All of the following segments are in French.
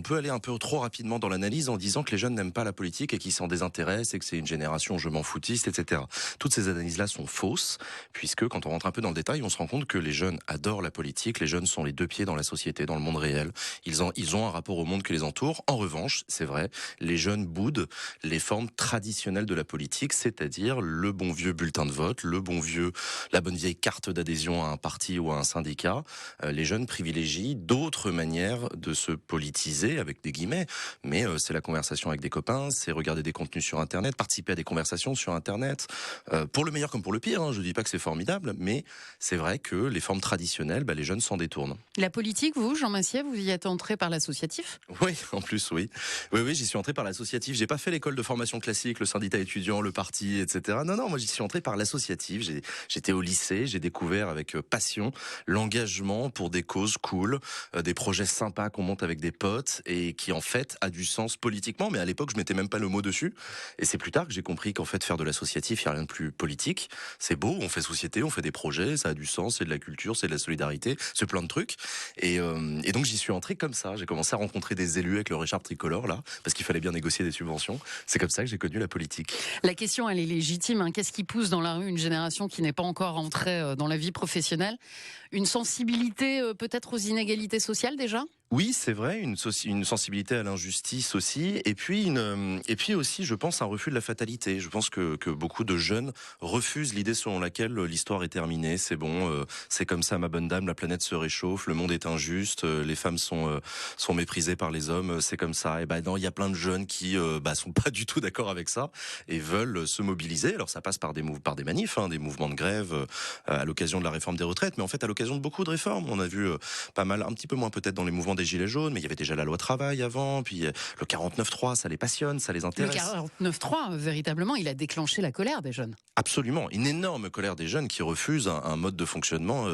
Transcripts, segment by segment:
peut aller un peu trop rapidement dans l'analyse en disant que les jeunes n'aiment pas la politique et qu'ils s'en désintéressent et que c'est une génération je m'en foutiste, etc. Toutes ces analyses-là sont fausses, puisque quand on rentre un peu dans le détail, on se rend compte que les jeunes adorent la politique, les jeunes sont les deux pieds dans la société, dans le monde réel. Ils ont un rapport au monde qui les entoure. En revanche, c'est vrai, les jeunes boudent les formes traditionnelles de la politique, c'est-à-dire le bon vieux bulletin de vote, la bonne vieille carte d'adhésion à un parti ou à un syndicat. Les jeunes privilégient d'autres manières de se politiser, avec des guillemets, mais c'est la conversation avec des copains, c'est regarder des contenus sur Internet, participer à des conversations sur Internet, pour le meilleur comme pour le pire, hein, je dis pas que c'est formidable, mais c'est vrai que les formes traditionnelles, les jeunes s'en détournent. La politique, vous, Jean Massier, vous y êtes entré par l'associatif ? Oui, en plus, oui. Oui, j'y suis entré par l'associatif. J'ai pas fait l'école de formation classique, le syndicat étudiant, le parti, etc. Non, moi j'y suis entré par l'associatif. J'étais au lycée, j'ai découvert avec passion l'engagement pour des causes cool, des projets sympas qu'on monte avec des potes et qui en fait a du sens politiquement. Mais à l'époque, je mettais même pas le mot dessus. Et c'est plus tard que j'ai compris qu'en fait faire de l'associatif, il y a rien de plus politique. C'est beau, on fait société, on fait des projets, ça a du sens, c'est de la culture, c'est de la solidarité, c'est plein de trucs. Et donc j'y suis entré comme ça. J'ai commencé à rencontrer des élus avec leur écharpe tricolore là, parce qu'il fallait bien négocier des subventions. C'est comme ça que j'ai connu la politique. La question, elle est légitime. Hein. Qu'est-ce qui pousse dans la rue une génération qui n'est pas encore entrée dans la vie professionnelle ? Une sensibilité peut-être aux inégalités sociales déjà ? Oui, c'est vrai, une sensibilité à l'injustice aussi, et puis aussi, je pense, un refus de la fatalité. Je pense que beaucoup de jeunes refusent l'idée selon laquelle l'histoire est terminée. C'est bon, c'est comme ça, ma bonne dame, la planète se réchauffe, le monde est injuste, les femmes sont méprisées par les hommes, c'est comme ça. Et non, il y a plein de jeunes qui sont pas du tout d'accord avec ça et veulent se mobiliser. Alors ça passe par des manifs, hein, des mouvements de grève à l'occasion de la réforme des retraites, mais en fait à l'occasion de beaucoup de réformes. On a vu pas mal, un petit peu moins peut-être dans les mouvements des Gilets jaunes, mais il y avait déjà la loi travail avant, puis le 49.3, ça les passionne, ça les intéresse. Le 49.3, véritablement, il a déclenché la colère des jeunes. Absolument, une énorme colère des jeunes qui refusent un mode de fonctionnement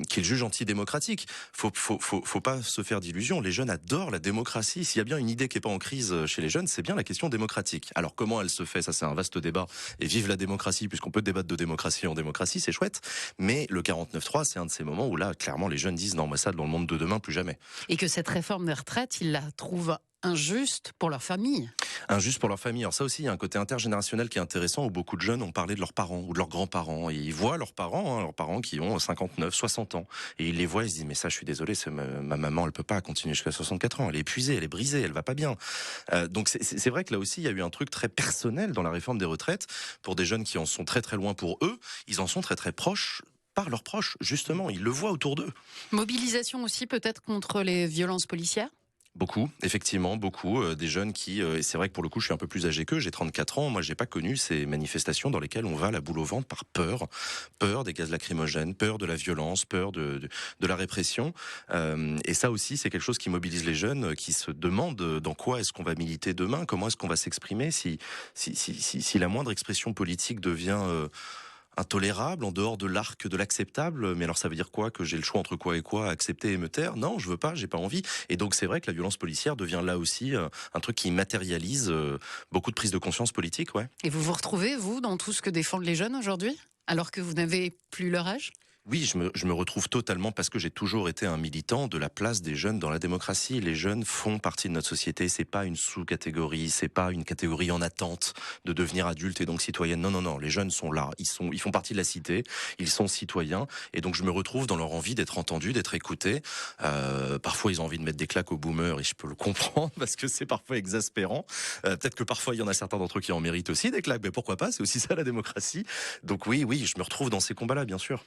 qu'ils jugent antidémocratique. Faut pas se faire d'illusions, les jeunes adorent la démocratie. S'il y a bien une idée qui est pas en crise chez les jeunes, c'est bien la question démocratique. Alors comment elle se fait, ça c'est un vaste débat, et vive la démocratie, puisqu'on peut débattre de démocratie en démocratie, c'est chouette, mais le 49.3, c'est un de ces moments où là, clairement, les jeunes disent non, moi ça, dans le monde de demain, plus jamais. Et que cette réforme des retraites, ils la trouvent injuste pour leur famille. Injuste pour leur famille. Alors ça aussi, il y a un côté intergénérationnel qui est intéressant, où beaucoup de jeunes ont parlé de leurs parents ou de leurs grands-parents, et ils voient leurs parents qui ont 59, 60 ans, et ils les voient, ils se disent mais ça, je suis désolé, ma maman, elle peut pas continuer jusqu'à 64 ans, elle est épuisée, elle est brisée, elle va pas bien. Donc c'est vrai que là aussi, il y a eu un truc très personnel dans la réforme des retraites pour des jeunes qui en sont très très loin pour eux, ils en sont très très proches par leurs proches, justement, ils le voient autour d'eux. Mobilisation aussi peut-être contre les violences policières ? Beaucoup, effectivement, beaucoup. Des jeunes qui, et c'est vrai que pour le coup, je suis un peu plus âgé qu'eux, j'ai 34 ans, moi j'ai pas connu ces manifestations dans lesquelles on va la boule au ventre par peur des gaz lacrymogènes, peur de la violence, peur de la répression. Et ça aussi, c'est quelque chose qui mobilise les jeunes, qui se demandent dans quoi est-ce qu'on va militer demain, comment est-ce qu'on va s'exprimer, si la moindre expression politique devient intolérable, en dehors de l'arc de l'acceptable. Mais alors ça veut dire quoi? Que j'ai le choix entre quoi et quoi? Accepter et me taire? Non, je veux pas, j'ai pas envie. Et donc c'est vrai que la violence policière devient là aussi un truc qui matérialise beaucoup de prise de conscience politique, ouais. Et vous vous retrouvez, vous, dans tout ce que défendent les jeunes aujourd'hui, alors que vous n'avez plus leur âge ? Oui, je me retrouve totalement, parce que j'ai toujours été un militant de la place des jeunes dans la démocratie. Les jeunes font partie de notre société, c'est pas une sous-catégorie, c'est pas une catégorie en attente de devenir adulte et donc citoyenne. Non, les jeunes sont là, ils font partie de la cité, ils sont citoyens, et donc je me retrouve dans leur envie d'être entendus, d'être écoutés. Parfois ils ont envie de mettre des claques aux boomers, et je peux le comprendre, parce que c'est parfois exaspérant. Peut-être que parfois il y en a certains d'entre eux qui en méritent aussi des claques, mais pourquoi pas, c'est aussi ça la démocratie. Donc oui, je me retrouve dans ces combats-là, bien sûr.